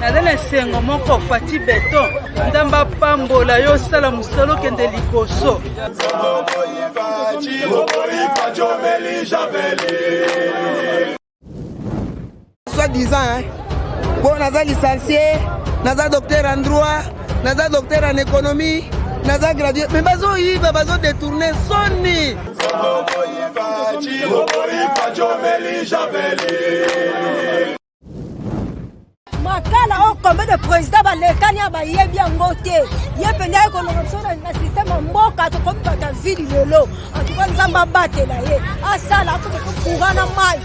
Nadana sengo moko fati beton. Ndamba pambola yo sala musolo kende likoso. Soi-disant, hein. Bon, naza licencié, naza docteur en droit, naza docteur en économie, naza gradué. Mais bazo yiba, bazo détourner soni. Makala o combien de présidents balekani abayebi yango te ye penda ye kolongoso na système mboka to comme bata ville lelo en tout cas nzamba batela ye asala akuto kugana mai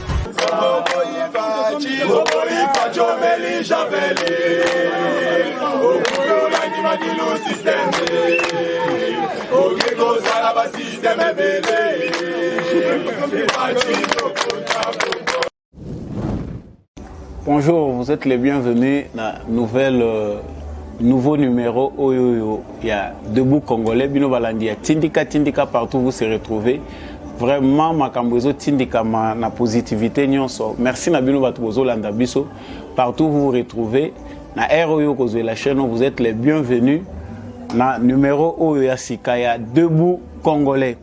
Bonjour, vous êtes les bienvenus dans nouveau numéro Oyoyo. Il y a Debout Congolais, Bino Balandia, Tindika partout vous se retrouvez. Vraiment, ma cambozo Tindika na positivité nyonso. Merci na Bino Batubozo Landa Biso. Partout vous vous retrouvez. Na ROYO Kozwe la chaîne, vous êtes les bienvenus. Na numéro Oyoya Sikaya, Debout Congolais.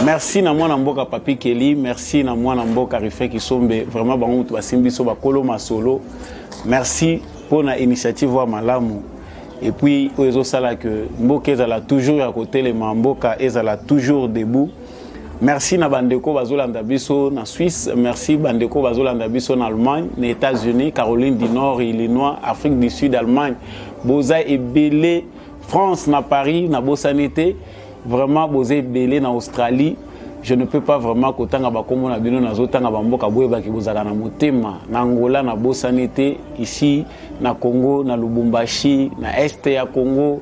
Merci na mwana mboka Papi Kelly, merci na mwana mboka Rifé Kisombe, vraiment bango tu basimbiso bakolo masolo. Merci pour la initiative wa malamu. Et puis ozo sala que mboka ezala toujours à côté les mboka ezala toujours debout. Merci na bandeko bazolanda biso na Suisse, merci bandeko bazolanda biso na Allemagne, na États-Unis, Caroline du Nord, Illinois, Afrique du Sud, Allemagne, Boza et Belé, France na Paris, na Bosanité. Vraiment, Bozé Belé en Australie, je ne peux pas vraiment kotanga bakomo na bino na zotanga bamboka boye baki bozala na motema na Angola na Bosanité ici na Congo na Lubumbashi na Est ya Congo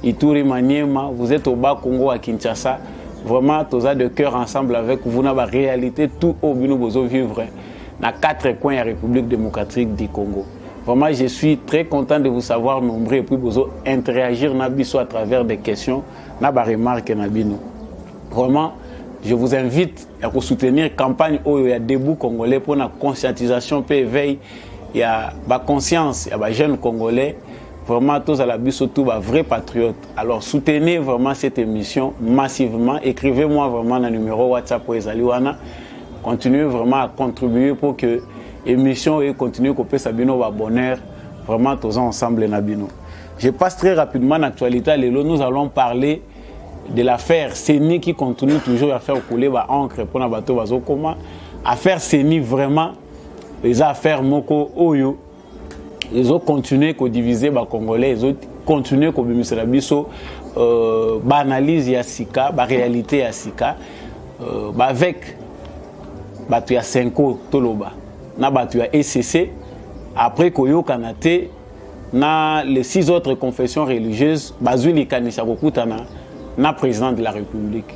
Ituri Maniema, vous êtes au bas Congo à Kinshasa. Vraiment toza de cœur ensemble avec vous na ba réalité tout au bino bozo vivre na 4 coins la République démocratique du Congo. Vraiment, je suis très content de vous savoir nombreux et puis vous interagir nabiso à travers des questions, na ba remarque nabino. Vraiment, je vous invite à soutenir la campagne où il y a Debout Congolais pour la conscientisation et éveil, il y a ba conscience, il y a ba jeunes Congolais, vraiment tous à la biso tout ba vrais patriotes. Alors soutenez vraiment cette émission massivement, écrivez-moi vraiment le numéro WhatsApp pour Ezaliwana. Continuez vraiment à contribuer pour que l'émission continue à couper Sabino va bonheur, vraiment tous ensemble Nabino. Je passe très rapidement l'actualité. Nous allons parler de l'affaire CENI qui continue toujours à faire couler l'encre pour la bateau Bazokoma. Affaire CENI vraiment, les affaires Moko Oyo, ils ont continué à diviser les Congolais, ils ont continué à bimisser la biso, analyse Yassika, la réalité Yassika, avec Batu ya 5 Toloba. Na batu ya ECC, après Koyo Kanate, na les 6 autres confessions religieuses, Bazuli Kanisa Kokutana, na président de la République.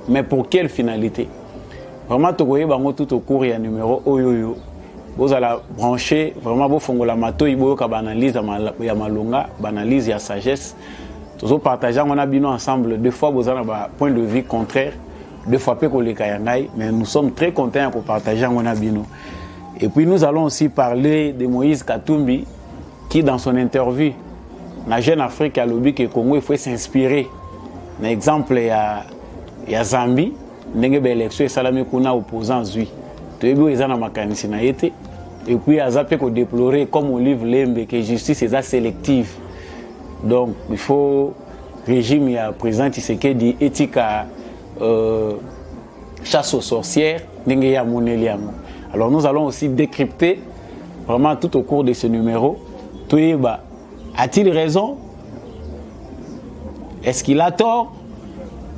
Mais pour quelle finalité? Vraiment, Togoye Bango tout au cours, il y a un numéro Oyoyo. Vous allez brancher, vraiment, vous fongez la mato, il y a une analyse, il y a malonga, une analyse, il y a sagesse. Tous partager, on a bien ensemble. Des fois, vous avez un point de vue contraire. Des fois, mais nous sommes très contents pour partager, on a bien. Et puis nous allons aussi parler de Moïse Katumbi qui dans son interview la Jeune Afrique a lobby que Congo il faut s'inspirer. Un exemple il y a Zambie, ndenge ba élection salami kuna opposant zui. Toyebi ezana makanisi na été et puis azape ko déplorer comme Olive Lembe que justice est sélective. Donc il faut régime ya président Tshisekedi éthique chasse aux sorcières ndenge ya moneliamo. Alors nous allons aussi décrypter vraiment tout au cours de ce numéro. Toyeba, a-t-il raison? Est-ce qu'il a tort?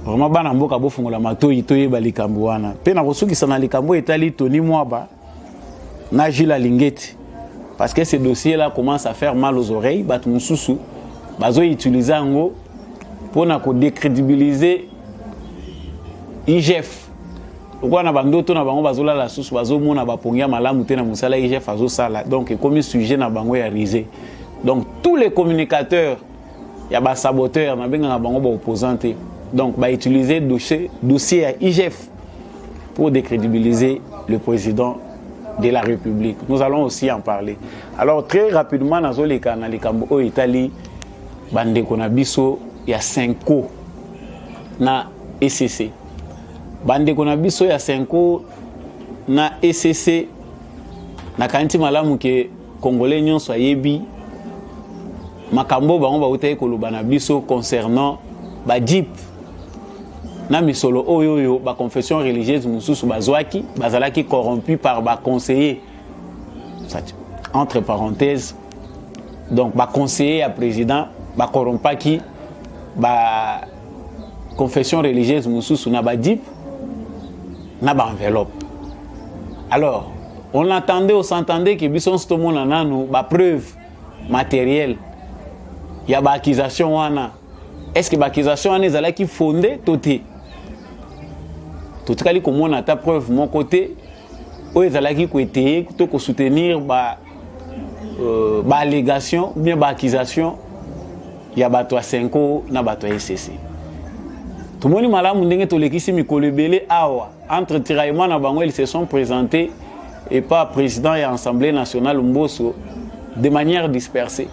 Vraiment, Banamboka Bofongola Matoyi Toyeba Likambouana. Pena Rosuki Sana Likambo Etali Tony Mwaba, Najila Lingeti. Parce que ces dossiers-là commencent à faire mal aux oreilles. Batmoussousou, Bazo utiliser Ango pour décrédibiliser IGF. Pourquoi na bandoto na bango bazola la sous bazo mona bapongia malamu te na musala IGF azo sala donc comme sujet na bango ya risé. Donc tous les communicateurs ya ba saboteurs na benga na bango ba opposante donc ba utiliser dossier à IGF pour décrédibiliser le président de la République. Nous allons aussi en parler. Alors très rapidement, dans les camps au Italie, bande konabiso il y a 5 ans na ECC. Bande konabiso il y a 5 ans na ECC na kanti malamu ke Congolais nyonso ayebi makambo bango ba utaye koloba na biso concernant ba DIP na misolo oyo ba confession religieuse mususu bazwaki bazalaki corrompu par ba conseiller entre parenthèses donc ba conseiller à président ba corrompaki ba confession religieuse mususu na ba DIP na ba enveloppe. Alors on entendait, on s'entendait que bison stomo nanano ba preuve matérielle. Il y a ba accusation wana. Est-ce que ba accusation wana ezala ki fondé toté? Tout kali comme on a ta preuve mon côté o ezala ki ko été to ko soutenir ba allégation ou bien ba accusation ya ba to 5 na ba to SCC. Tout moni malamu ndenge to lekisi mikolo belé awa entre tiraillement na bango ils se sont présentés et pas président et assemblée nationale Mbosso de manière dispersée.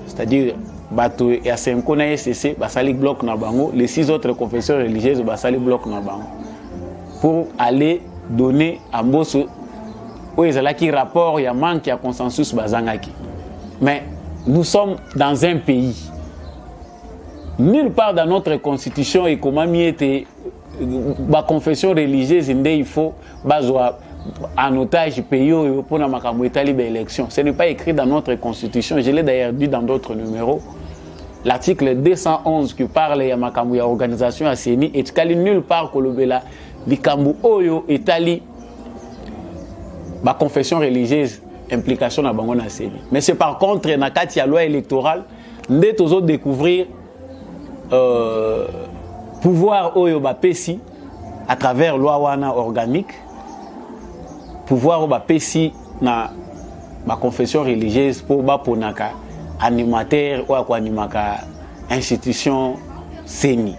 C'est-à-dire bato et à 5 ans na SCC basali bloc na bango, les 6 autres confessions religieuses basali bloc na bango pour aller donner à Mbosso où ils allaient qui rapport il y a manque il y a consensus bazangaki. Mais nous sommes dans un pays nulle part dans notre constitution et comment mi était ba confession religieuse il faut bazwa en otage pays pour la makambo etali ba élection. Ce n'est pas écrit dans notre constitution, je l'ai d'ailleurs dit dans d'autres numéros. L'article 211 qui parle ya makambo ya organisation à CENI et kali nulle part kolobela likambo oyo etali ba confession religieuse implication na bango na CENI. Mais c'est par contre na kati ya loi électorale ndé tozo découvrir pouvoir oyo ba pesi à travers loi wana organique pouvoir ba pesi na ba confession religieuse pour ba ponaka animateur ou quoi animaka institution CENI.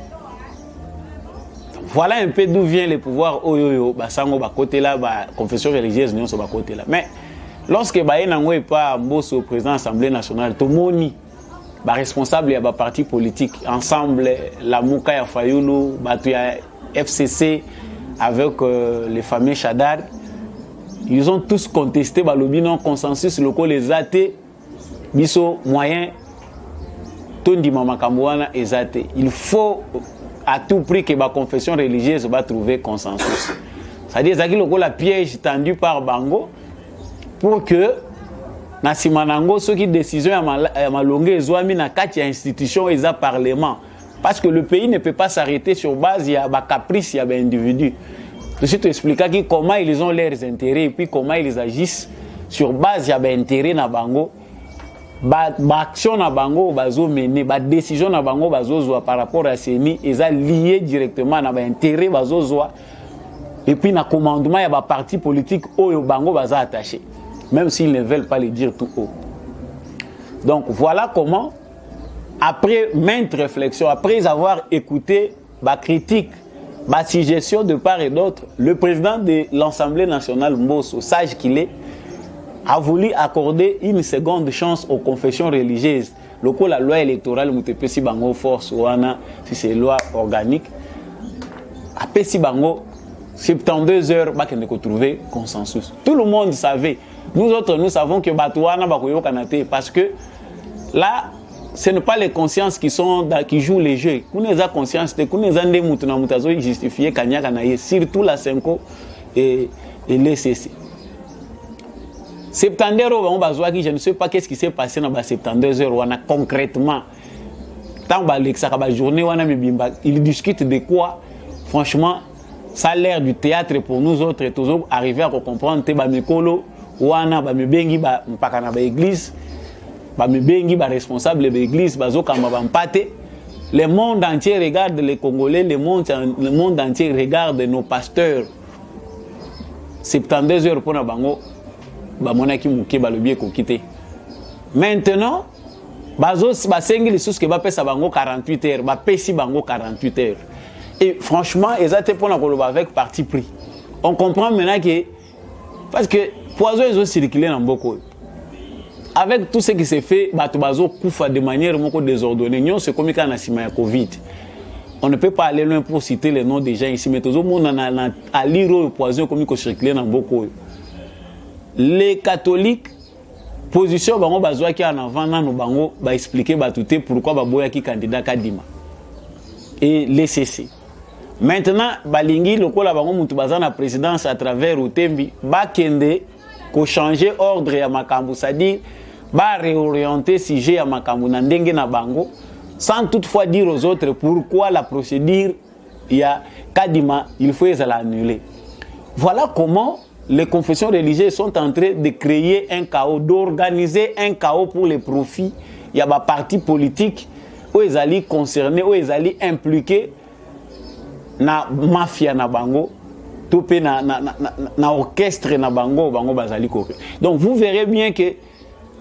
Voilà un peu d'où vient le pouvoir oyo ba sango ba côté là ba confession religieuse nyonso ba côté là. Mais lorsque ba enango et pas Mbosso président Assemblée nationale to moni ba responsable ya ba parti politique ensemble la Mouka ya Fayulu batu ya FCC avec les familles Chadar. Ils ont tous contesté le non consensus local les athées biso moyen tondi mama kamwana ezate. Il faut à tout prix que la confession religieuse va trouver consensus. C'est-à-dire que la piège tendu par Bango pour que na simanango ceux qui décision ya malongue ezwami na kati ya institution et za parlement parce que le pays ne peut pas s'arrêter sur base ya ba caprice ya ba individu. Je te expliquer comment ils ont leurs intérêts et puis comment ils agissent sur base ya ba intérêt na bango ba action na bango bazo mener ba décision na bango bazo zwa par rapport à CENI eza lié directement na ba intérêt bazo zwa et puis na commandement ya ba parti politique oyo bango baza attaché même s'ils ne veulent pas le dire tout haut. Donc voilà comment après maintes réflexions après avoir écouté ba critique ba suggestion de part et d'autre le président de l'Assemblée nationale Mbosso sage qu'il est a voulu accorder une seconde chance aux confessions religieuses. Lorsque la loi électorale mutepesi bango force wana si c'est loi organique a pesi bango 72 heures ba kende ko trouver consensus. Tout le monde savait. Nous autres nous savons que batouana ba koyo kanate parce que là ce n'est pas les consciences qui jouent les jeux. Nous avons conscience de nous avons mutuna mutazo justifier kanyaka na ye surtout la 5 et l'ECC. 72 heures, je ne sais pas qu'est-ce qui s'est passé dans 72 heures concrètement. Tant que journée, ils discutent de quoi. Franchement, ça a l'air du théâtre pour nous autres et toujours arriver à comprendre que Bamikolo, Wana, Bamibengi, Mpakana, l'église, Bamibengi, responsable de l'église, le monde entier regarde les Congolais, le monde entier regarde nos pasteurs. 72 heures pour Nabango. Maintenant, basengi lisusu ke bapesa bango 48 heures, bapesi bango 48 heures. Et franchement, ils étaient pour avec parti pris. On comprend maintenant que Parce que poison ils ont circulé dans beaucoup. Avec tout ce qui s'est fait, Batobazo Koufa de manière désordonnée. Nous, c'est comme quand on a Covid. On ne peut pas aller loin pour citer les noms des gens ici, mais tout le monde a lire le poison comme il circulé dans beaucoup. Les catholiques, position bango bazwa qui en avant nano bango ba expliquer batouté pourquoi baboya qui candidat Kadima. Et les CC. Maintenant, balingi lokola bango mutu bazana présidence à travers Utembi, ba kende ko changer ordre ya makambu, c'est-à-dire ba réorienter sujet ya makambu na ndenge na bango sans toutefois dire aux autres pourquoi la procédure ya Kadima, il faut les annuler. Voilà comment les confessions religieuses sont en train de créer un chaos, d'organiser un chaos pour les profits. Il y a des partis politiques où ils allaient concernés, où ils allaient impliqués na mafia na bango, topé na orchestre na bango, bango bazali koke. Donc vous verrez bien que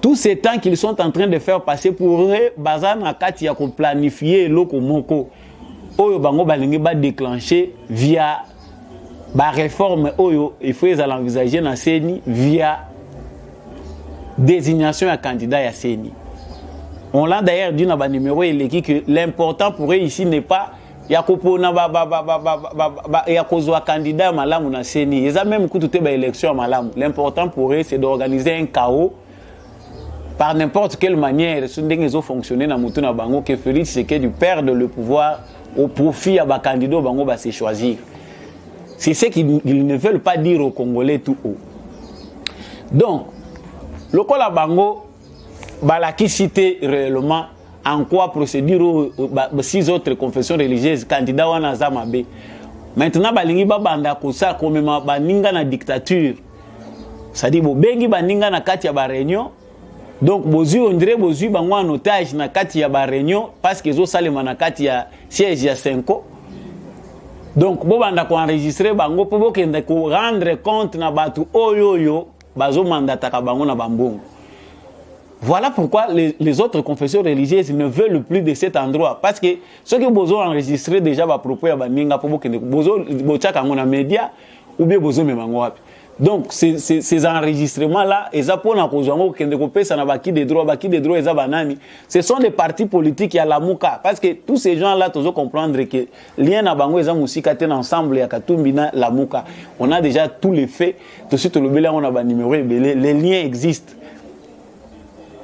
tous ces temps qu'ils sont en train de faire passer pour eux, bazan na kati ya ko planifier loko moko, oyo bango balingi ba déclencher via la réforme, il faut envisager dans CENI via désignation à candidat à CENI. On l'a d'ailleurs dit dans le numéro que l'important pour eux ici n'est pas un candidat malam na CENI. Ils ont même coûté l'élection à malam. L'important pour eux c'est d'organiser un chaos par n'importe quelle manière. Ils ont fonctionné dans Moutouna Bango que Félix Tshisekedi perdre le pouvoir au profit à un candidat Bango va se choisir. C'est ce qu'ils ne veulent pas dire aux Congolais tout haut. Donc, le Kola Bango, qui cité réellement en quoi procédure aux 6 autres confessions religieuses, candidats wana Zamabe. Maintenant, balingi babanda kosa comme baninga na dictature. C'est-à-dire, bengi baninga na kati ya ba réunion. Donc, bozu on dirait bozu bango en otage na kati ya ba réunion parce que zo salema na kati ya siège ya 5. Donc, si vous enregistrez, vous pouvez rendre compte de batu oyoyo, bazo mandataka bango na bambongo. Voilà pourquoi les autres confessions religieuses ne veulent plus de cet endroit. Parce que ceux qui ont enregistré déjà leurs propos à Baninga, pour que vous ayez média ou bien vous ayez donc, ces enregistrements-là, ce sont des partis politiques qui ont la mouka. Parce que tous ces gens-là, tu dois comprendre que l'ien à Bango et Moussika ensemble, il y a Katumbina, la mouka. On a déjà tous les faits. Tout de suite, on a numéro, les liens existent.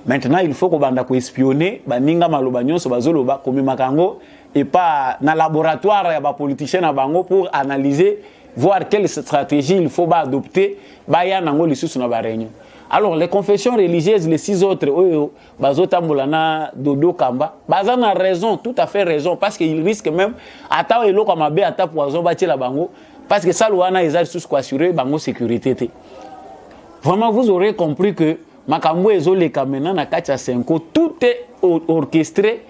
Maintenant, il faut qu'on espionner, Baninga Malobagnon, Sobazoloba, comme Makango, et pas dans le laboratoire, il y a des politiciens à Bango pour analyser. Voir quelle stratégie il faut adopter, alors les confessions religieuses, les 6 autres, Bazotambolana, Dodo Kamba, Bazan a raison, tout à fait raison, parce qu'ils risquent même, parce que ça, ils ont sous assuré Bango sécurité. Vraiment, vous aurez compris que Makambo et Zoleka maintenant, na Katia Senko, tout est orchestré.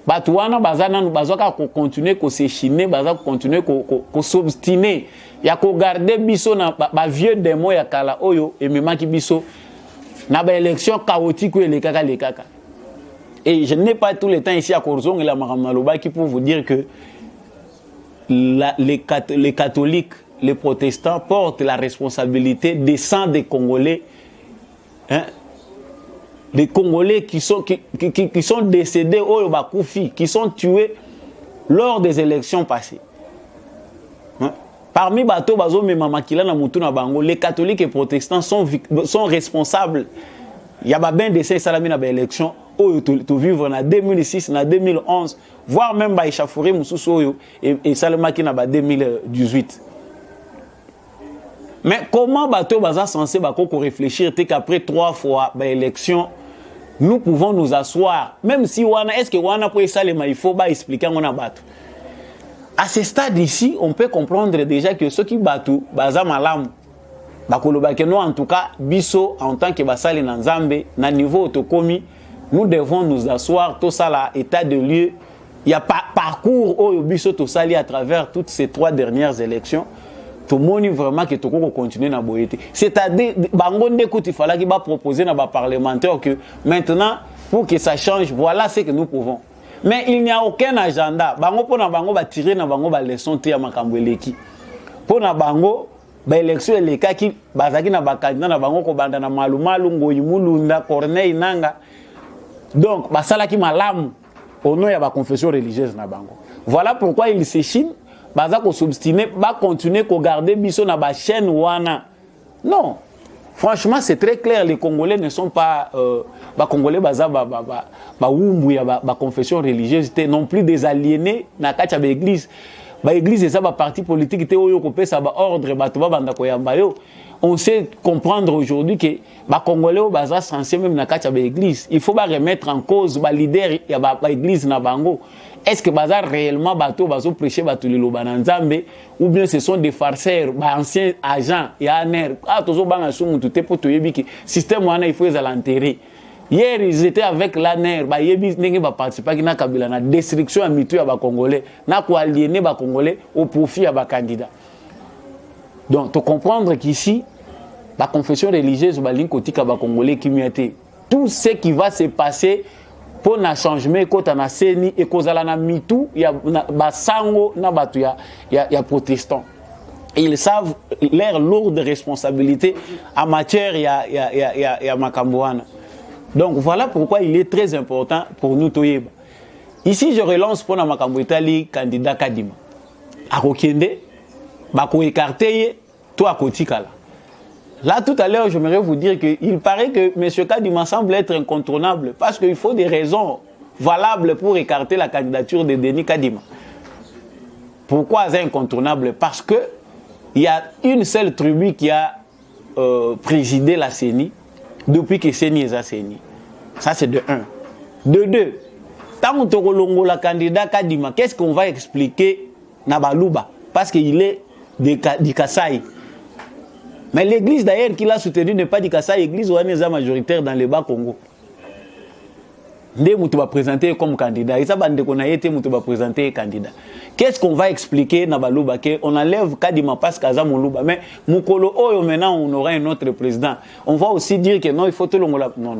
Batouana bazana nous bazoka ko continuer ko s'échiner, bazaka continuer ko s'obstiner. Ya ko garder biso na ba vieux démon ya kala oyo et même ki biso na ba élection chaotique ou les kaka. Et je n'ai pas tout le temps ici à Korzong et la Maramaloba qui pour vous dire que les catholiques, les protestants portent la responsabilité des sangs des Congolais. Hein? Les Congolais qui sont décédés au Bakoufi, qui sont tués lors des élections passées. Hein? Parmi Bato Bazo Mamakila na Mutuna Bango, les catholiques et protestants sont responsables. Il y a bien des salami na élection où tu vivre en 2006, en 2011, voire même ba échafouré Moussousso et Salamaki na 2018. Mais comment Bato Baza censé réfléchir qu'après 3 fois l'élection, nous pouvons nous asseoir, même si est-ce que Wana peut Salema, il faut expliquer on a battu. À ce stade ici, on peut comprendre déjà que ceux qui battent Baza Malam, Bakolobakeno en tout cas, Bisso en tant que Basali Nanzambe, na niveau autocomi, nous devons nous asseoir, tout ça là, état de lieu. Il y a parcours au Bisso tout ça à travers toutes ces 3 dernières élections. Tout le monde vraiment que tout le monde continue à boiter. C'est-à-dire, il fallait qu'il va proposer à parlementaires que maintenant, pour que ça change, voilà ce que nous pouvons. Mais il n'y a aucun agenda. Bango pour na bango va tirer na bango va leçon te ya makambo eleki. Pour na bango ba élection les cas qui bazaki na ba candidat na bango ko banda na malumalu ngoyi mulunda Corneille Nanga donc basala ki malamu au nom ya ba confession religieuse na bango. Voilà pourquoi il s'échine baza ko s'obstiner ba continuer ko garder biso na ba chaîne wana. Non. Franchement, c'est très clair, les Congolais ne sont pas ba Congolais baza ba wumbu ya ba confession religieuse non plus des aliénés na kati ya ba église. Ba église ça ba parti politique te oyo ko pesa ba ordre ba to ba banda ko yamba yo. On sait comprendre aujourd'hui que ba Congolais baza censé même na kati ya ba église. Il faut ba remettre en cause ba leader ya ba église na bango. Est-ce que baza réellement bato bazo prêcher bato lelo bananzambe ou bien ce sont des farceurs, ba anciens agents ya aner. Ah tozo banga sumu tout pour to yebi ki système wana il faut les enterrer. Hier ils étaient avec l'ANER, ba yebi ndenge ba participer na kabila na destruction ya mitu ya ba Congolais, na ko aliéner ba Congolais au profit ya ba candidat. Donc tu comprendre qu'ici la confession religieuse ba linkotika ba Congolais qui miaté. Tout ce qui va se passer pour na changement kota na seni et kozala na mitu ya basango na batu ya protestants. Et ils savent leur lourde responsabilité en matière ya makamboana. Donc voilà pourquoi il est très important pour nous toyeba. Ici je relance pour na makambo Italie candidat Kadima. Akokende bako écarter to akotikala. Là, tout à l'heure, j'aimerais vous dire qu'il paraît que M. Kadima semble être incontournable parce qu'il faut des raisons valables pour écarter la candidature de Denis Kadima. Pourquoi c'est incontournable? Parce qu'il y a une seule tribu qui a présidé la CENI depuis que CENI est à CENI. Ça, c'est de 1. De 2, tant que la candidat Kadima, qu'est-ce qu'on va expliquer Nabalouba? Parce qu'il est du Kasaï. Mais l'église d'ailleurs qui l'a soutenu n'est pas du Kasaï, l'église ouanesa majoritaire dans le Bas-Congo. Ndé va présenter comme candidat. Et ça, va présenter candidat. Qu'est-ce qu'on va expliquer na Balouba? On enlève Kadima parce qu'Aza Moulouba. Mais Moukolo, oh, maintenant, on aura un autre président. On va aussi dire que non, il faut tout le monde. Non.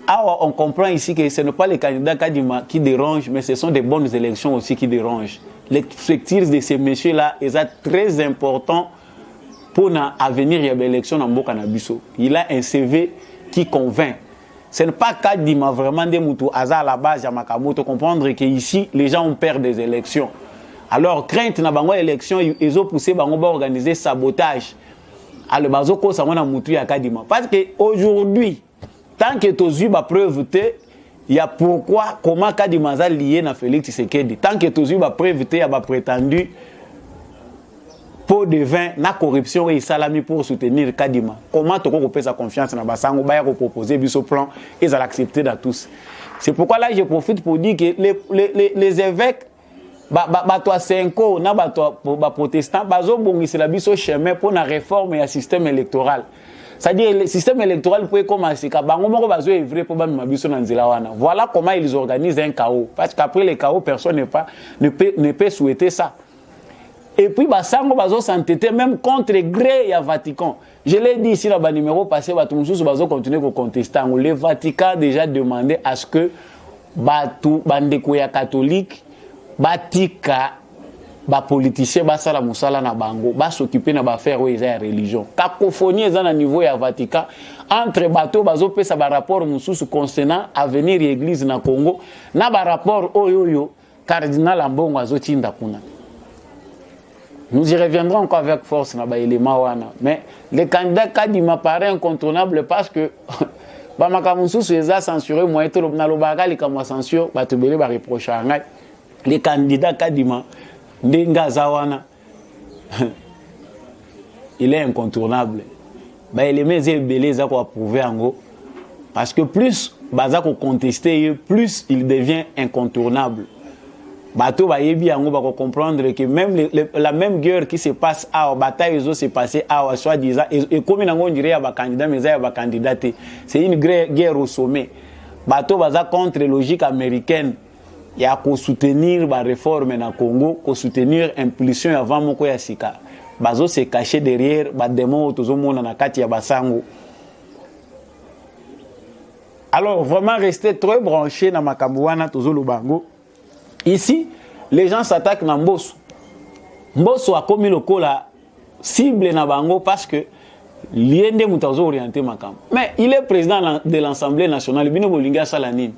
Alors, on comprend ici que ce n'est pas les candidats Kadima qui dérangent, mais ce sont des bonnes élections aussi qui dérangent. L'expertise de ces messieurs-là est très important pour l'avenir de l'élection dans Mboka Nabiso. Il a un CV qui convainc. Ce n'est pas Kadima vraiment des moutons à la base à Makamoto comprendre qu'ici les gens ont peur des élections. Alors crainte na bango élection ils ont poussé bango ba organiser sabotage. Alors bazoko ça mona moutou ya Kadima parce que aujourd'hui tant que tozu ba preuve il y a pourquoi comment Kadima za lié na Félix Tshisekedi tant que tozu ba preuve il y a ba prétendu pot de vin, na corruption et salami pour soutenir Kadima. Comment tu peux sa confiance dans Bassango, bah proposer biso plan et ça l'accepter dans tous. C'est pourquoi là je profite pour dire que les évêques, toi 5 ans, na toi protestants, bazo bongi c'est la biso chemin pour la réforme et un système électoral. C'est-à-dire le système électoral peut commencer quand bango moko bazo œuvrer pour ba biso na nzela wana. Voilà comment ils organisent un chaos parce qu'après le chaos personne ne peut souhaiter ça. Et puis, Bassango bazo s'entêter même contre gré à Vatican. Je l'ai dit ici dans le numéro passé, bazo continuer à contester. Le Vatican a déjà demandé à ce que Batu, Bandekoya catholique, Batika, Politiciens, Basala Moussala na Bango, s'occuper de l'affaire où ils ont la religion. Cacophonie est à niveau du Vatican. Entre bateaux, bazo pesa ba rapport mususu concernant avenir de l'église na Congo, na ba rapport oyoyo, cardinal Ambongo azo tinda kuna. Nous y reviendrons encore avec force dans l'élément wana. Mais le candidat Kadima paraît incontournable parce que Bamakamusu les a censurés, moi et tout le baga les comme censure, batubele ba reprocher à les candidats Kadima Ndenga Zawana. Il est incontournable. Bah les mes belé za ko approuver en gros parce que plus baza ko contester, plus il devient incontournable. Bateau va yebi yango ba comprendre que même la même guerre qui se passe à bataille se passer à soit disant et comme on dirait à ba candidat mais à ba candidaté c'est une guerre au sommet. Bateau va contre logique américaine il y a ko soutenir ba réforme na Congo ko soutenir impulsion avant moko ya sika bazo se cacher derrière ba démon tozomona na kati ya basango. Alors vraiment rester très branché na makambo wana tozolo bango. Ici, les gens s'attaquent dans Mbosso. Mbosso a commis le coup là, cible na bango parce que l'IND mutazo orienté makam. Mais il est président de l'Assemblée nationale, bino bolinga salanine.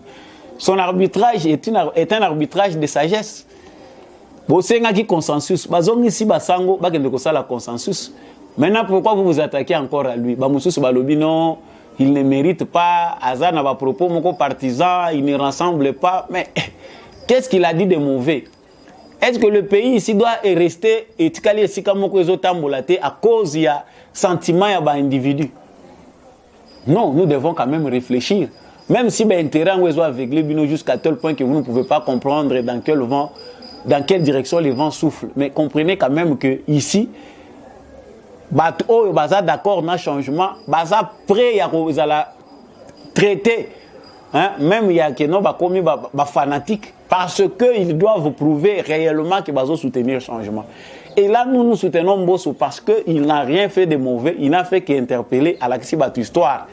Son arbitrage est un arbitrage de sagesse. Bosenga qui consensus, bazongi si basango bakende ko sala consensus. Maintenant pourquoi vous vous attaquez encore à lui? Ba mususu balobi non, il ne mérite pas, Azana va propos moko partisan, il ne rassemble pas. Mais qu'est-ce qu'il a dit de mauvais? Est-ce que le pays ici doit rester et tikali esika moko ezotambolate à cause il y a sentiment ya ba individu? Non, nous devons quand même réfléchir. Même si l'intérêt est aveuglé jusqu'à tel point que vous ne pouvez pas comprendre dans quelle direction les vents soufflent. Mais comprenez quand même que ici, d'accord dans le changement, prêt à traiter. Hein? Même il y a qui sont commis fanatiques parce qu'ils doivent prouver réellement qu'ils vont soutenir le changement. Et là, nous soutenons Bosso parce qu'il n'a rien fait de mauvais, il n'a fait qu'interpeller à la histoire.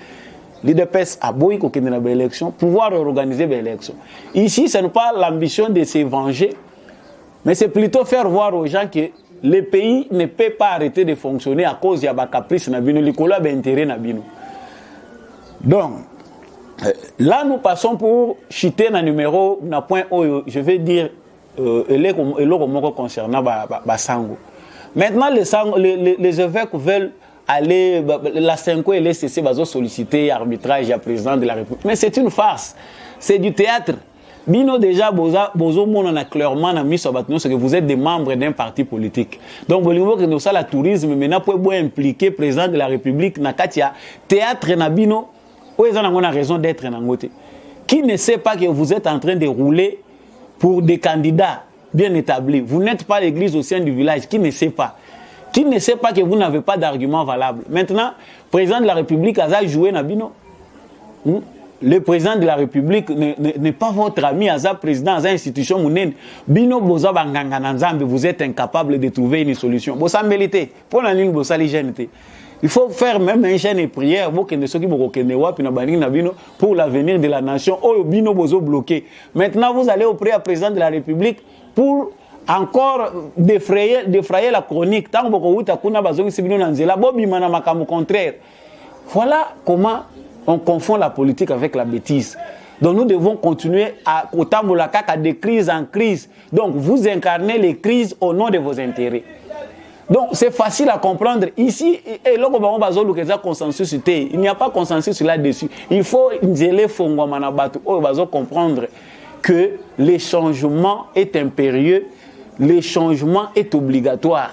L'IDPS a beau y l'élection, pouvoir organiser l'élection. Ici, ce n'est pas l'ambition de se venger, mais c'est plutôt faire voir aux gens que le pays ne peut pas arrêter de fonctionner à cause de la caprice, d'intérêt. Donc, là, nous passons pour chuter un numéro, un point où je vais dire, concernant Basango. Maintenant, les évêques veulent aller, la 5 et les CC va solliciter arbitrage à président de la République. Mais c'est une farce, c'est du théâtre. Bino déjà, bozo mon a clairement mis sur que vous êtes des membres d'un parti politique. Donc, vous voulez que nous ça la tourisme, maintenant pour impliquer président de la République, na katia théâtre na bino, où ils ont raison d'être na ngote. Qui ne sait pas que vous êtes en train de rouler pour des candidats bien établis. Vous n'êtes pas l'église au sein du village. Qui ne sait pas? Qui ne sait pas que vous n'avez pas d'argument valable. Maintenant, le président de la République a joué Nabino. Le président de la République n'est pas votre ami, Aza président, Aza institution mounène. Bino boza banganga nanzambe, vous êtes incapable de trouver une solution. Bosa mélité, pour la ligne bosa l'hygièneté. Il faut faire même un chaîne de prière pour l'avenir de la nation. Oh, bino bozo bloqué. Maintenant, vous allez auprès du président de la République pour encore défrayer la chronique. Tant que vous avez contraire. Voilà comment on confond la politique avec la bêtise. Donc nous devons continuer à de crise en crise. Donc vous incarnez les crises au nom de vos intérêts. Donc c'est facile à comprendre. Ici, il n'y a pas consensus là-dessus. Il faut comprendre que le changement est impérieux, le changement est obligatoire.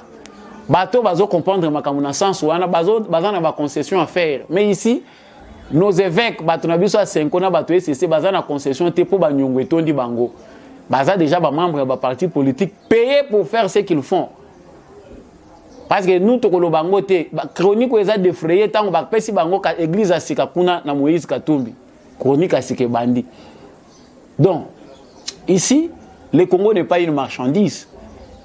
Bateau bazo comprendre makamuna sens wana bazo na concession à faire. Mais ici nos évêques bato na biso a 5 na bato SCC baza na concession te pour banyongo etondi bango. Baza déjà ba membre ba parti politique payés pour faire ce qu'ils font. Parce que nous tokolo bango te chronique eza défrayé tant ba pesi bango ka église asika kuna na Moïse Katumbi. Chronique asike bandi. Donc ici le Congo n'est pas une marchandise.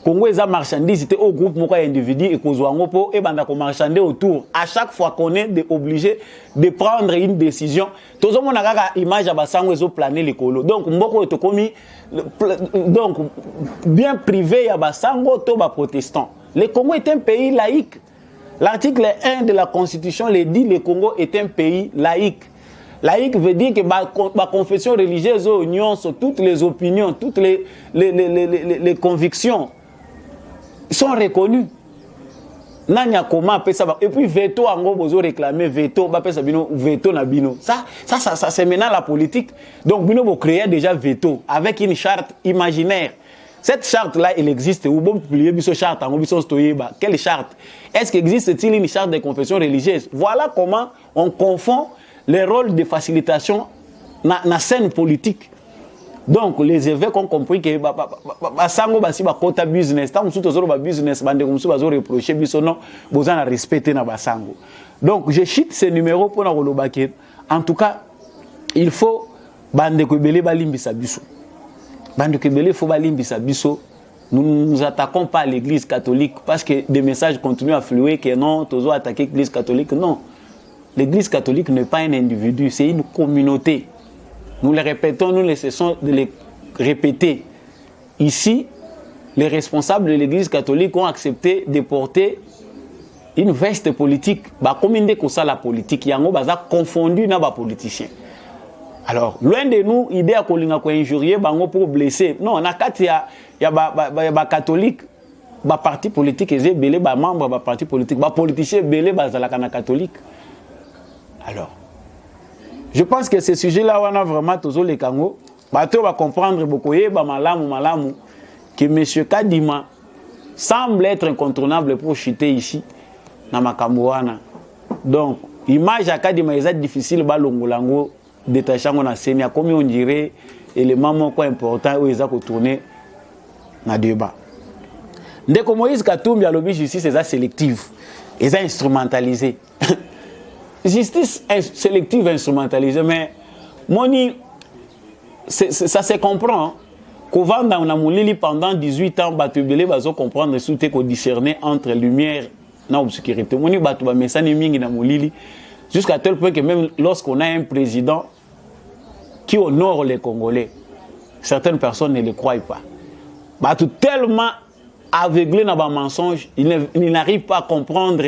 Congo est une marchandise, c'était au groupe moko individu et kozwango et banda ko marchander autour. À chaque fois qu'on est obligé de prendre une décision, tout le monde a une image à basango ezo planer les colo. Donc mboko to komi donc bien privé à basango to ba protestant. Le Congo est un pays laïque. L'article 1 de la Constitution le dit, le Congo est un pays laïque. Laïque veut dire que ma confession religieuse sur toutes les opinions, toutes les convictions sont reconnues. Et puis veto ango bozo réclamer veto veto na bino. Ça c'est maintenant la politique. Donc bino bo créer déjà veto avec une charte imaginaire. Cette charte là elle existe ou bon publier biso charte ango biso stoyeba. Quelle charte? Est-ce qu'il existe-t-il une charte de confession religieuse? Voilà comment on confond les rôles de facilitation dans la scène politique. Donc, les évêques ont compris que basango basi ba kota business, tant musuto zoro ba business bande musuto bazo reprocher biso non, bozana respecter na basango. Donc, je chite ces numéros pour na kolobake. En tout cas, il faut bande ko belé balimbisa biso. Bande ko belé faut balimbisa biso. Nous ne nous attaquons pas à l'église catholique parce que des messages continuent à fluer que non, tozo attaquer l'église catholique, non. L'église catholique n'est pas un individu, c'est une communauté. Nous le répétons, nous ne cessons de le répéter. Ici, les responsables de l'église catholique ont accepté de porter une veste politique, comme que ça la politique, yango baza confondu na ba politicien. Alors, loin de nous, idée à kolinga ko injurier bango pour blesser. Non, na kati ya ba catholique, ba parti politique et belé ba membre ba parti politique, ba politicien belé ba zalaka na catholique. Alors, je pense que ce sujet-là, on a vraiment toujours les Kango. Bato va comprendre beaucoup, malamu, que M. Kadima semble être incontournable pour chuter ici, dans Makambouana. Donc, l'image à Kadima est difficile, balongolango, détachant on a séné, comme on dirait, élément important où ils ont tourné dans le débat. Dès que Moïse Katumbi a lobby justice, c'est sélective, ils ont instrumentalisé. Justice sélective instrumentalisée, mais Moni, ça se comprend. Qu'au Vanda, on a moulé pendant 18 ans, Batubele va comprendre surtout qu'on discernait entre lumière et obscurité. Moni Batouba Messani Mingi na moulili, jusqu'à tel point que même lorsqu'on a un président qui honore les Congolais, certaines personnes ne le croient pas. Batou tellement aveuglé dans les mensonges, il n'arrive pas à comprendre.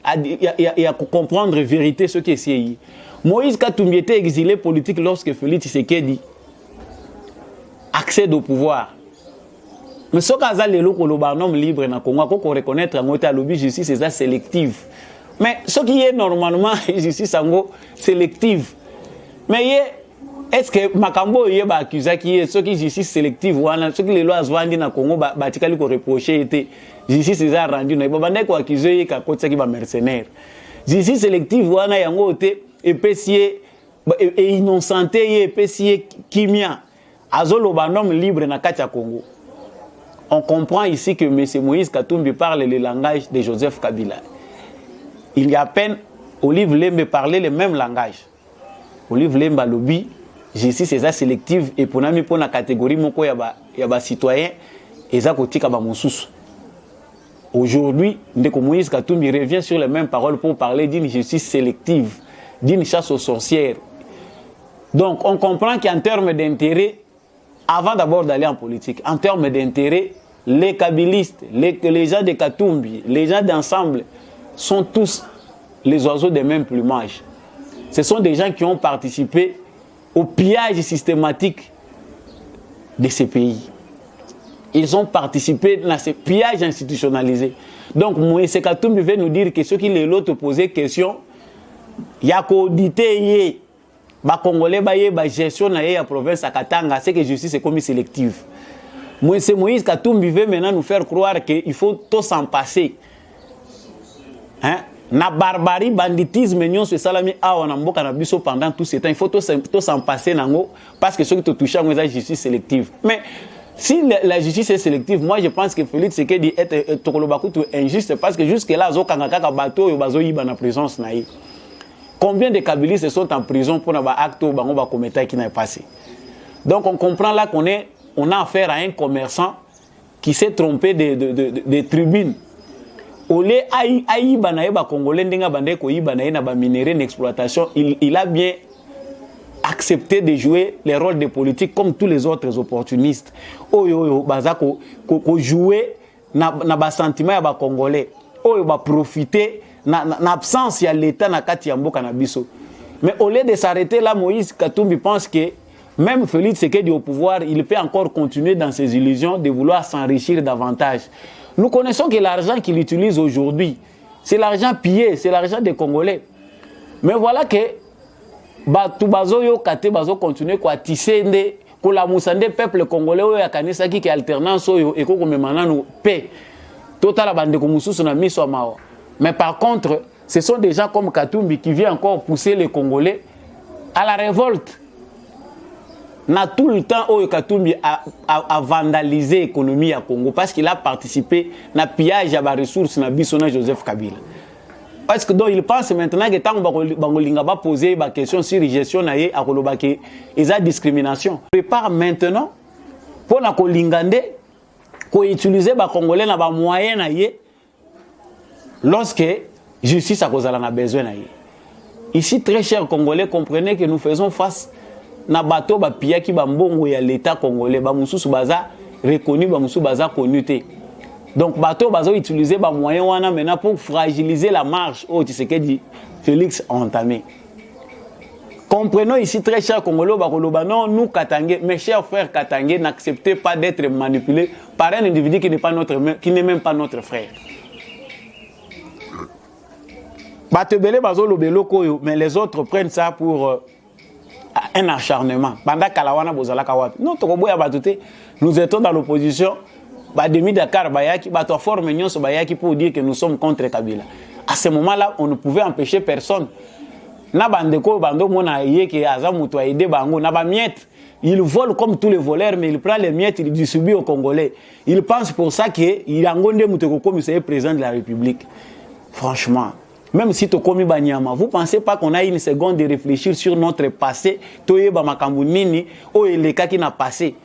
À comprendre la vérité ce qui est ici. Moïse Katumbi était exilé politique lorsque Félix Tshisekedi accède au pouvoir. Mais ce cas là, les homme libre dans le Congo, il faut reconnaître que la lobby justice est sélective. Mais ce qui est normalement justice sélective. Mais est-ce que Makambo est accusé qui est ce qui est justice sélective ou ce qui les lois vendent dans le Congo, Batikali ko reproché était justice est rendu na babande ko accusé ka kotsa ki ba mercenaire. Justice sélective wana yango te epesier et innocenté epesier kimia azolo banom libre na kati ya Congo. On comprend ici que M. Moïse Katumbi parle le langage de Joseph Kabila. Il y a à peine Olive Lembe parlait le même langage. Olive Lembe lobby justice est sélective et pour la catégorie moko ya ba citoyen eza kotika ba mosusu. Aujourd'hui, Ndeko Moïse Katumbi revient sur les mêmes paroles pour parler d'une justice sélective, d'une chasse aux sorcières. Donc on comprend qu'en termes d'intérêt, avant d'abord d'aller en politique, en termes d'intérêt, les kabylistes, les gens de Katumbi, les gens d'ensemble sont tous les oiseaux des mêmes plumages. Ce sont des gens qui ont participé au pillage systématique de ces pays. Ils ont participé dans ce pillage institutionnalisé. Donc, Moïse Katumbi veut nous dire que ceux qui l'autre posaient question, il y a qu'auditer, les Congolais, la gestion de la province à Katanga, c'est que la justice est comme sélective. Moïse Katumbi veut maintenant nous faire croire qu'il faut tout s'en passer. Hein? Na barbarie, banditisme, nous se salami pendant tout ce temps. Il faut tout s'en passer parce que ceux qui te touchent à la justice sélective. Mais si la justice est sélective, moi je pense que Félix Tshisekedi est injuste parce que jusque-là, en présence. Combien de Kabylistes sont en prison pour un acte qui n'est passé? Donc on comprend là qu'on a affaire à un commerçant qui s'est trompé de tribunes. Olé aïba na yeba congolais ndenga bande ko yiba na yena ba minerai d'exploitation, il a bien accepté de jouer les rôles de politique comme tous les autres opportunistes. Oyo baza ko jouer na ba sentiment ya ba congolais. Oyo ba profiter na absence ya l'état na kati ya mboka na biso. Mais au lieu de s'arrêter là, Moïse Katumbi pense que même Félix Tshisekedi au pouvoir, il peut encore continuer dans ses illusions de vouloir s'enrichir davantage. Nous connaissons que l'argent qu'il utilise aujourd'hui, c'est l'argent pillé, c'est l'argent des Congolais. Mais voilà que Batubazo yo kate bazo continue à tisser la moussande peuple congolais ou ya kanisa qui alternance yo et ko memana nous paix. Total bande ko mususu na miso mao. Mais par contre, ce sont des gens comme Katumbi qui viennent encore pousser les Congolais à la révolte. Na tout le temps où Katumbi a vandalisé l'économie à Congo parce qu'il a participé à pillage à la ressource na Bissona Joseph Kabila. Parce que donc il pense maintenant que tant que va poser la question sur la gestion naie à Kolobake, il y a discrimination. Prépare maintenant pour la Kolingande qu'on utilise les Congolais na ba moyen naie lorsque justice a causé la besoin naie. Ici très chers Congolais, comprenez que nous faisons face na bateau ba piyaki ba mbongo ya l'état congolais ba mususu baza reconnu ba mususu baza connu te Donc bateau bazo utiliser ba moyen wana maintenant pour fragiliser la marche. Oh tu sais que dit Félix a entamé. Comprenons ici très cher Congolais bakoloba non nous Katangé, mes chers frères Katangé, n'acceptez pas d'être manipulés par un individu qui n'est même pas notre frère. Batebele bazo lobelo koyo, mais les autres prennent ça pour un acharnement. Banda kalawana bozala kawapi. Non tokoboya batute, nous étions dans l'opposition. Demi Dakar bayaki, bato forme nyonso bayaki pour dire que nous sommes contre Kabila. À ce moment-là, on ne pouvait empêcher personne. Na bandeko bando mona yeke azamuto aide bango na ba miette. Il vole comme tous les voleurs, mais il prend les miettes, il distribue aux Congolais. Il pense pour ça qu'il a ngonde muteko comme c'est président de la République. Franchement, même si tu commis Banyama, vous pensez pas qu'on a une seconde de réfléchir sur notre passé, toyeba makambu nini o eleka qui n'a passé.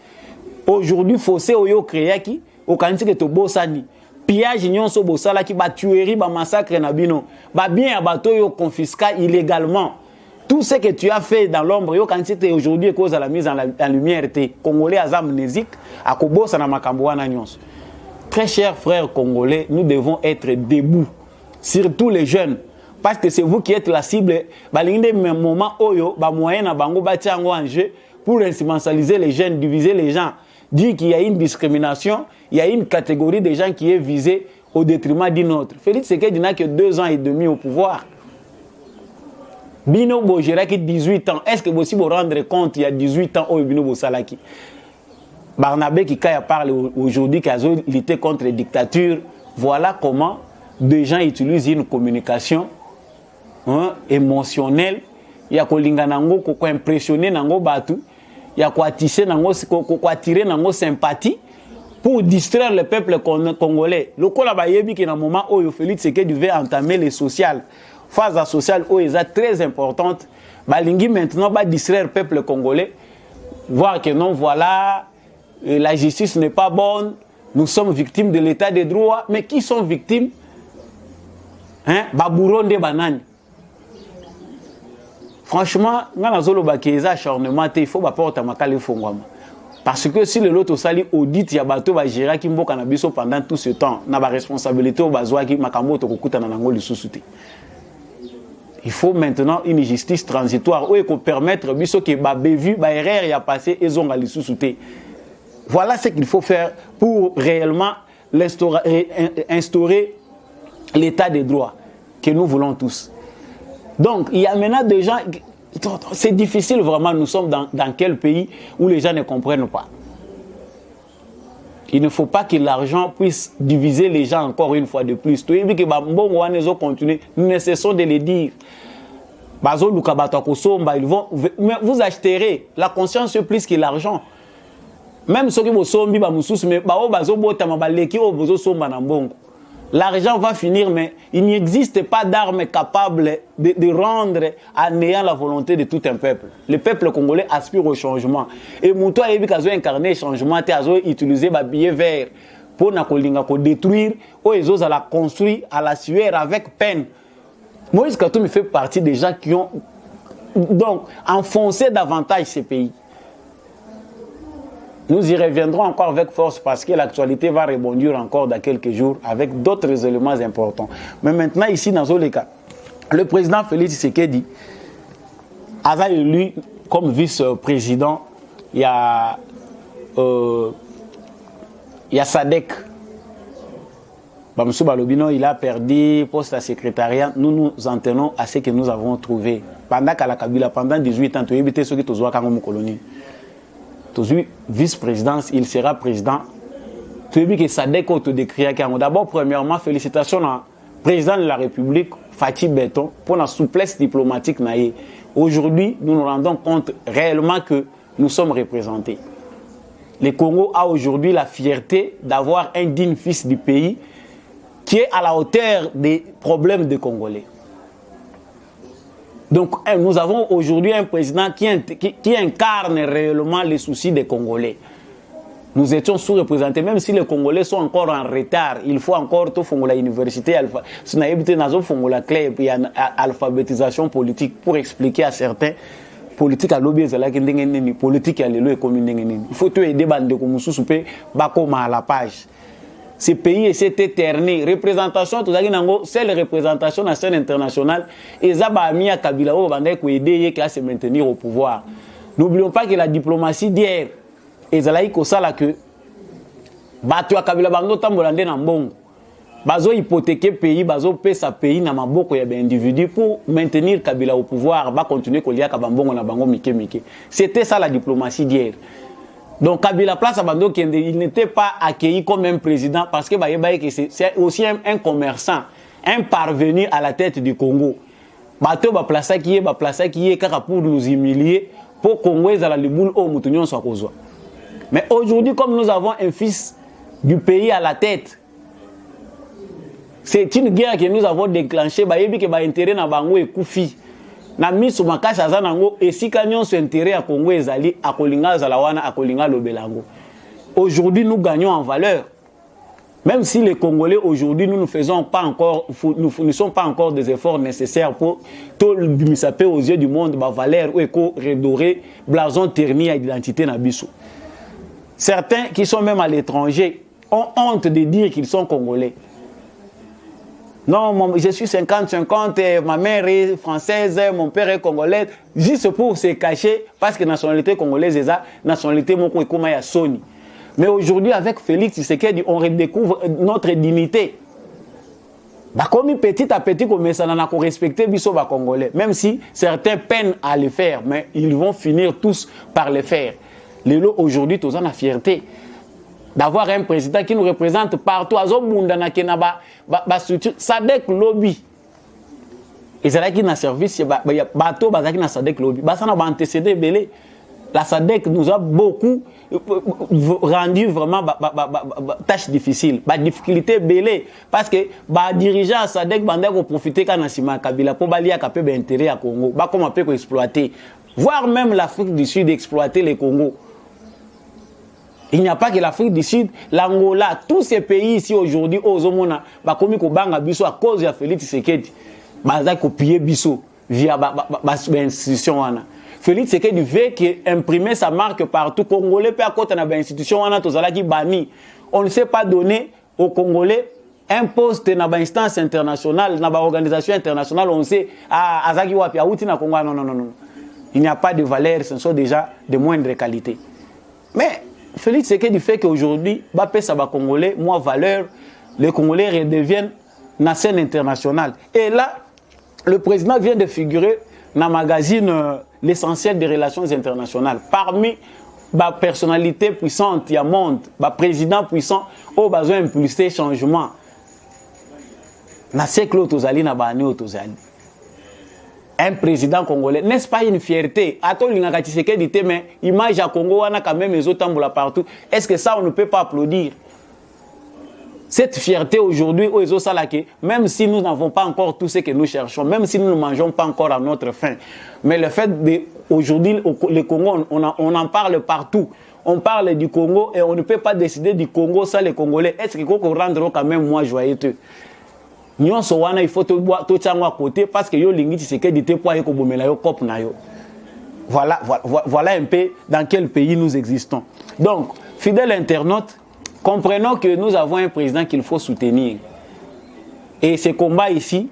Aujourd'hui, fossé oyo créaki au kanti que to bosani. Pillage nyonso bosala ki ba tuerie ba massacre na bino. Ba bien abato yo confisca illégalement. Tout ce que tu as fait dans l'ombre yo kanti te aujourd'hui cause à la mise en lumière te Congolais azamnésique a kobosa na makambo wana nyonso. Très chers frères congolais, nous devons être debout. Surtout les jeunes, parce que c'est vous qui êtes la cible. Balingde même moment oyo ba moyen na bango ba tiango en jeu pour instrumentaliser les jeunes, diviser les gens, dire qu'il y a une discrimination, il y a une catégorie de gens qui est visée au détriment d'une autre. Félix Tshisekedi n'a que 2 ans et demi au pouvoir. Bino Bojeraki 18 ans. Est-ce que vous aussi vous rendre compte il y a 18 ans au Bino Bosalaki? Barnabé qui parle aujourd'hui qui a lutté contre les dictatures. Voilà comment des gens utilisent une communication émotionnelle. Il y a kolinga nango ko impressionner nango batu. Il y a quoi tisser nango ko attirer nango sympathie pour distraire le peuple congolais. Le kola ba yebi ki na moment où Félix Tshisekedi devait entamer les sociales. Phase sociale où est très importante. Balingi maintenant va distraire le peuple congolais. Voir que non voilà la justice n'est pas bonne. Nous sommes victimes de l'état de droit. Mais qui sont victimes? Babouronde banane. Franchement, il faut porter makale fongwama. Parce que si le lot sali audit ya bato ba gérer ki mboka na biso pendant tout ce temps, na ba responsabilité au bazwa ki makambo to kokuta na nango lisusuti. Il faut maintenant une justice transitoire où qu'on permettre biso que ba bévu ba erreur ya passé ezonga lisusuti. Voilà ce qu'il faut faire pour réellement instaurer l'état de droit que nous voulons tous. Donc, il y a maintenant des gens... C'est difficile vraiment, nous sommes dans quel pays où les gens ne comprennent pas. Il ne faut pas que l'argent puisse diviser les gens encore une fois de plus. Nous ne cessons de le dire. Vous achèterez la conscience plus que l'argent. Même ceux qui l'argent va finir, mais il n'existe pas d'arme capable de rendre à néant la volonté de tout un peuple. Le peuple congolais aspire au changement. Et Mouto a incarné le changement, il a utilisé le billet vert pour détruire, ou ils à la construire, à la sueur avec peine. Moïse Katumbi fait partie des gens qui ont donc enfoncé davantage ces pays. Nous y reviendrons encore avec force parce que l'actualité va rebondir encore dans quelques jours avec d'autres éléments importants. Mais maintenant, ici, dans le cas, le président Félix Tshisekedi a élu comme vice-président, il y a Sadek. Bamsou Balobino, il a perdu poste à secrétariat. Nous nous en tenons à ce que nous avons trouvé. Pendant qu'à la Kabila, pendant 18 ans, tu as évité ce qui te soit comme colonie. Vice-présidence, il sera président. Tu as vu que Sadek autodécrit. D'abord, premièrement, félicitations au président de la République, Fatih Beton, pour la souplesse diplomatique. Aujourd'hui, nous nous rendons compte réellement que nous sommes représentés. Le Congo a aujourd'hui la fierté d'avoir un digne fils du pays qui est à la hauteur des problèmes des Congolais. Donc, nous avons aujourd'hui un président qui incarne réellement les soucis des Congolais. Nous étions sous-représentés, même si les Congolais sont encore en retard. Il faut encore tout faire l'université, la clé et l'alphabétisation politique pour expliquer à certains politique à l'objet politique à l'élo et commune. Il faut tout aider bande comme sous-soupé, à la page. ce pays s'est éterné. Représentation, tout ça, c'est la représentation de la scène internationale. Et ça, Amia Kabila, on va aider à se maintenir au pouvoir. N'oublions pas que la diplomatie d'hier, et ça là que Batu Kabila Bando Tambolande Nambongo. Bazo hypothéquer pays, bazo payer sa pays na maboko ya individu pour maintenir Kabila au pouvoir, va continuer kolia kabambongo na bango mike mike. C'était ça la diplomatie d'hier. Donc Kabila place à Bando Kende, il n'était pas accueilli comme un président parce que c'est aussi un commerçant, un parvenu à la tête du Congo. Bato ba place qui est pour nous humilier, pour Congo à la liboule au mutunyon soit kozwa. Mais aujourd'hui comme nous avons un fils du pays à la tête, c'est une guerre que nous avons déclenchée. Bayebi que ba intérêt na bango ekufi. Na miso makasha za nango esika nyonso intérêt à Congo ezali akolinga zalawana akolinga lobelango. Aujourd'hui nous gagnons en valeur. Même si les Congolais aujourd'hui nous ne sommes pas encore des efforts nécessaires pour tout le bimisapé aux yeux du monde ba valeur ou éco redoré blason terni à identité na biso. Certains qui sont même à l'étranger ont honte de dire qu'ils sont Congolais. Non, je suis 50-50, ma mère est française, mon père est congolais. Juste pour se cacher, parce que la nationalité congolaise est la nationalité moko ekoma ya soni. Mais aujourd'hui, avec Félix Tshisekedi, on redécouvre notre dignité. Bah, comme petit à petit, comme ça, on a respecté biso ba congolais. Même si certains peinent à le faire, mais ils vont finir tous par le faire. Lelo aujourd'hui, tous en a fierté d'avoir un président qui nous représente partout. Azobunda kena ba structure Sadek lobby. Et c'est là qui n'a service bateau bazaki na Sadek lobby. Ba ça na ba antécédé belé. La Sadek nous a beaucoup rendu vraiment tâche difficile, difficulté belé parce que dirigeant Sadek banda ko profiter kana sima Kabila pour balia capé intérêt à Congo. Ba comment peut exploiter, voire même l'Afrique du Sud exploiter les Congo. Il n'y a pas que l'Afrique du Sud, l'Angola, tous ces pays ici aujourd'hui, aux Omona, comme Kobanga Bisso à cause de Félix Tshisekedi, ils copier Bisso via l'institution. Félix Tshisekedi veut imprimer sa marque partout. Congolais peut à côté de l'institution, qui banni. On ne sait pas donner aux Congolais un poste dans l'instance internationale, dans l'organisation internationale. On sait, Azaki Wapi, Aouti na Congo, non. Il n'y a pas de valeur, ce sont déjà de moindre qualité. Mais Félix Tshisekedi fait qu'aujourd'hui, Congolais, moi valeur, les Congolais redeviennent la scène internationale. Et là, le président vient de figurer dans le magazine L'essentiel des relations internationales. Parmi les personnalités puissantes, il y a monde, les présidents puissants, qui ont besoin d'impulser changement. Dans ce siècle, un président congolais, n'est-ce pas une fierté? Mais image à Congo, on a quand même les autres partout. Est-ce que ça, on ne peut pas applaudir? Cette fierté aujourd'hui, même si nous n'avons pas encore tout ce que nous cherchons, même si nous ne mangeons pas encore à notre faim, mais le fait d'aujourd'hui, le Congo, on en parle partout. On parle du Congo et on ne peut pas décider du Congo sans les Congolais. Est-ce qu'il faut rendre quand même moi joyeux? Il faut tout à côté parce que voilà un peu dans quel pays nous existons. Donc, fidèles internautes, comprenons que nous avons un président qu'il faut soutenir. Et ce combat ici,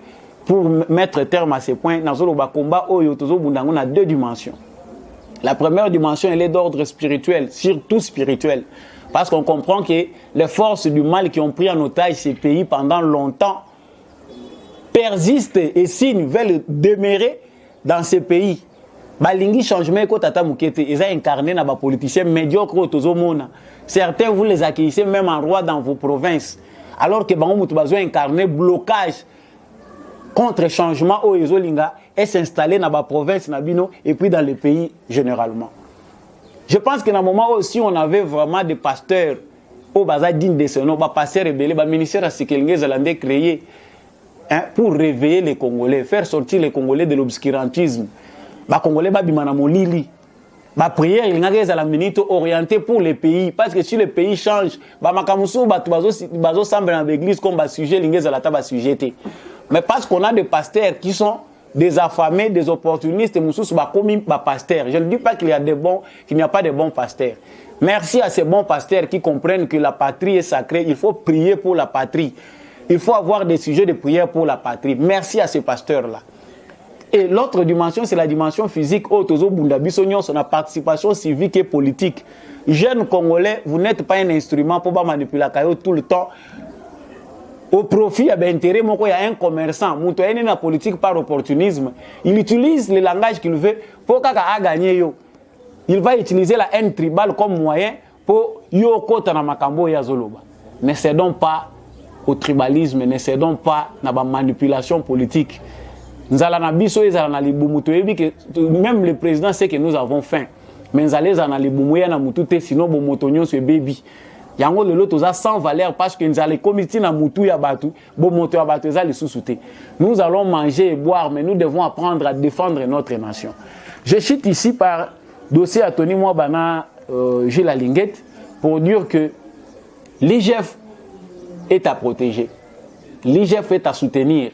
pour mettre terme à ces points, dans le combat, on a deux dimensions. La première dimension, elle est d'ordre spirituel, surtout spirituel. Parce qu'on comprend que les forces du mal qui ont pris en otage ces pays pendant longtemps persistent et signent, veulent demeurer dans ces pays. Balingi changement ko tata mukete, ils ont incarné dans les politiciens médiocres au monde. Certains vous les accueillez même en roi dans vos provinces. Alors que bango mutu besoin incarner blocage contre changement au Ezolinga et s'installer dans la province nabino et puis dans les pays généralement. Je pense que dans le moment aussi on avait vraiment des pasteurs au bazar digne de ce nom, pasteurs rebelles, ministère à Sekelenge Zalande créé pour réveiller les Congolais, faire sortir les Congolais de l'obscurantisme. Les Congolais bimana molili. Ma prière il y a la minute orientée pour les pays parce que si les pays changent, makamusu bazo semble dans l'église comme sujet l'ingé la taba sujeté. Mais parce qu'on a des pasteurs qui sont des affamés, des opportunistes, je ne dis pas qu'il y a des bons, qu'il n'y a pas de bons pasteurs. Merci à ces bons pasteurs qui comprennent que la patrie est sacrée. Il faut prier pour la patrie. Il faut avoir des sujets de prière pour la patrie. Merci à ces pasteurs-là. Et l'autre dimension, c'est la dimension physique. Otozo Bundabisonyon, son participation civique et politique. Jeunes Congolais, vous n'êtes pas un instrument pour manipuler la caillou tout le temps. Au profit, il y a intérêt, il y a un commerçant, il y a une politique par opportunisme. Il utilise le langage qu'il veut pour gagner. Il va utiliser la haine tribale comme moyen pour yokota na makambo ya zoloba. Ne cédons pas au tribalisme, ne cédons pas à la manipulation politique. Même le président sait que nous avons faim. Mais nous allons dans les boumouya na mutute sinon bomotonyo ce baby. Yango le lot oza sans valeur parce que nous allons comité na mutu ya batu, bomoto ya batu za les sous-souté. Nous allons manger et boire, mais nous devons apprendre à défendre notre nation. Je cite ici par dossier à Tony Mwabana Gilles Alinguet pour dire que l'IGF est à protéger. L'IGF est à soutenir.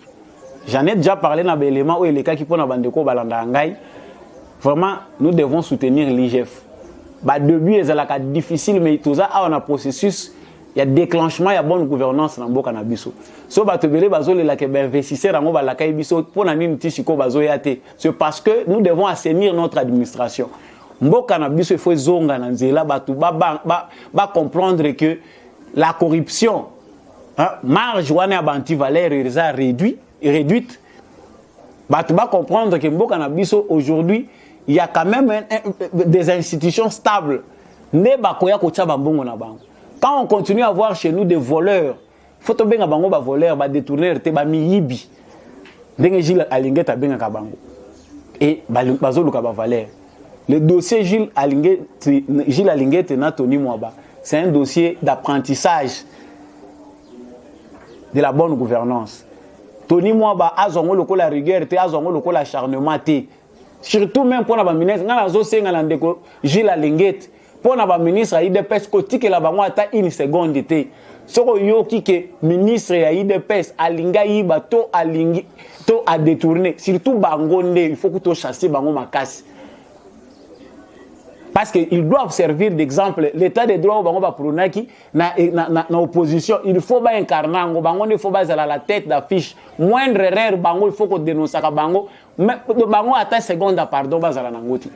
J'en ai déjà parlé dans l'élément où il y a des cas qui font la bande de Balanda Angaï. Vraiment, nous devons soutenir l'IGF. Au début, c'est difficile, mais tout ça, on a un processus, il y a déclenchement, il y a bonne gouvernance dans le cannabis. C'est parce que nous devons assainir notre administration. Mbo cannabis il faut zonga na nzela batu ba comprendre que la corruption marge wana banti valeur est réduite batu ba comprendre que mbo cannabis aujourd'hui il y a quand même des institutions stables ne ba koya ko tcha bambongo na bango. Quand on continue à voir chez nous des voleurs faut to benga bango ba voleurs ba détourner te ba miyibi ndenge Gilles Alinguet a benga ka bango et bazo luka ba valeur. Le dossier Gilles Alinguet et Tony Mwaba, c'est un dossier d'apprentissage de la bonne gouvernance. Tony Mwaba a zongo loko la rigueur, a zongo loko la acharnement. Surtout même pour la ministre, Gilles Alinguet, pour la ministre, il y a des pestes côté que la bango ata une seconde été. Soko yoki que ministre ya des pestes alinga yiba to alingi to a détourner. Surtout bangonde, il faut que to chasser bango makasi. Parce qu'ils doivent servir d'exemple. L'état des droits, on va prôner qui na opposition. Il faut pas incarner. Il faut pas à la tête d'affiche. Moindre erreur, il faut qu'on dénonce ça. Mais bango attend seconde pardon bas à la nangoti.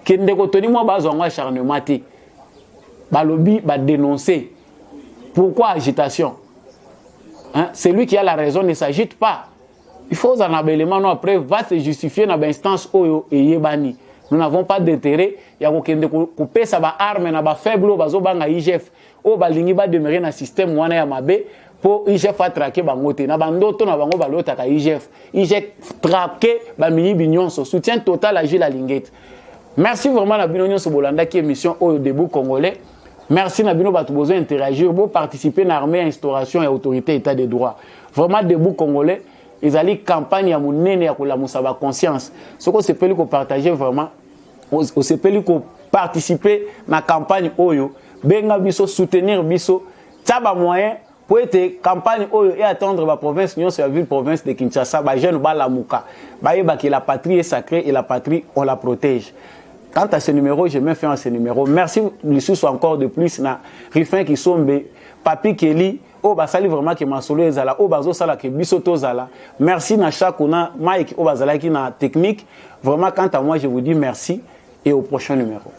Kende ko toni mo bazongo acharnement té. Balobi ba dénoncer. Pourquoi agitation? C'est lui qui a la raison, ne s'agite pas. Il faut un abélement après va se justifier dans l'instance oyo et yebani. Nous n'avons pas d'intérêt. Il y a quelqu'un qui coupe sa arme, na faible, bazo banga IGF. O balingi ba demeurer na système wana ya mabe pour IGF a traquer bangote. Na bandoto na bango balota ka IGF. IGF traquer ba mini bignon soutien total à Gilles Alinguet. Merci vraiment na bino nyonso bolanda qui émission au début congolais. Merci na bino batu besoin interagir, bo participer na armée instauration et autorité état de droit. Vraiment debout congolais. Ils allaient campagne ya munene ya kula musaba conscience. Ce qu'on se peut partager vraiment on se peut participer à la campagne Oyo, benga biso soutenir biso, taba moyen pour être campagne Oyo et attendre la province, nous c'est la ville province de Kinshasa, ba jeune ba la muka, ba yeba que la patrie est sacrée et la patrie on la protège. Quant à ce numéro, je me fais un ce numéro. Merci les encore de plus na Rifin qui sombe, Papi Kelly, oh basali vraiment que ma solo ezala, oh bazo sala que biso tozala. Merci na chakuna Mike oh bazala qui na technique. Vraiment quant à moi je vous dis merci. Et au prochain numéro.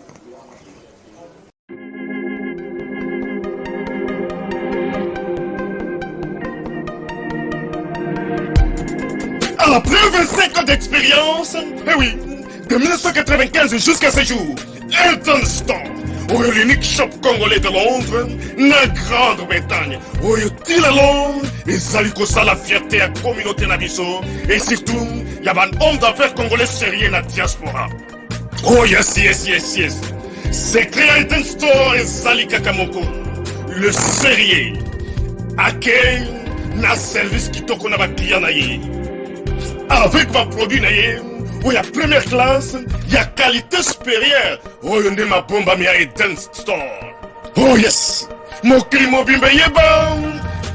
Après 25 ans d'expérience, eh oui, de 1995 jusqu'à ce jour, Elton Store, l'unique shop congolais de Londres, la Grande-Bretagne, où il la Londres, et Zaliko ça la fierté à la communauté Nabiso, et surtout, il y a un homme d'affaires congolais sérieux dans la diaspora. Oh yes. C'est créé Elton Store et Zalika Kamoko. Le sérieux. Accueil, na service qui toko na ba client na ye. Avec ma produit na ye, où y a première classe, y a qualité supérieure. Oh y a ma bombe à mi Elton Store. Oh yes. Mon crime bimbe yeba.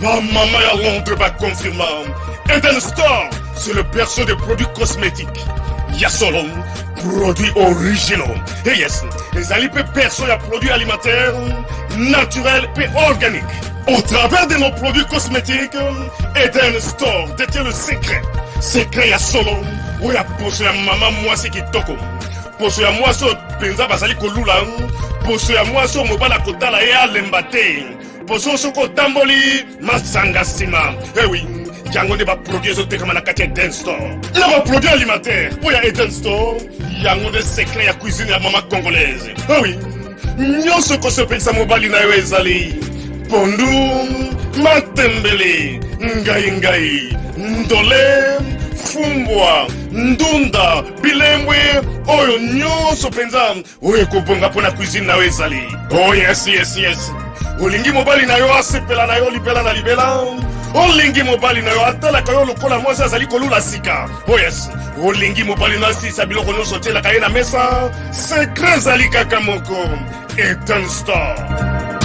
Ma maman ya Londres va confirmer. Elton Store, c'est le perso des produits cosmétiques. Ya solo produits originaux. Et yes, les alipes perso et produits alimentaires naturels et organiques. Au travers de nos produits cosmétiques, Eden Store détient le secret. Secret ya solo, où ya poso ya maman moi c'est qui toko. Poso ya moi so penza basali kolula. Poso ya moi so mobala kotala ya lembate. Poso so kotamboli masanga sima. Eh oui. Yango ne ba produit ezote kama na kati ya Eden Store. Na ba produit alimentaire. Où ya Eden Store, yango de secret ya cuisine ya maman congolaise. Ah oui. Nyonso ko se pensa mobali na yo ezali. Pondu, matembele, ngai, ndole, fumbwa, ndunda, bilembwe, oyo nyonso penza, oyo kobonga pona cuisine na yo ezali. Oh yes. Olingi mobali na yo asepela na yo libela na libela. Olingi mobali na yo atalaka yo lokola mwasi azali kolula sika. Oh yes. Olingi mobali na si biloko nyonso tielaka ye na mesa. Secret zali kaka moko. Eden Store.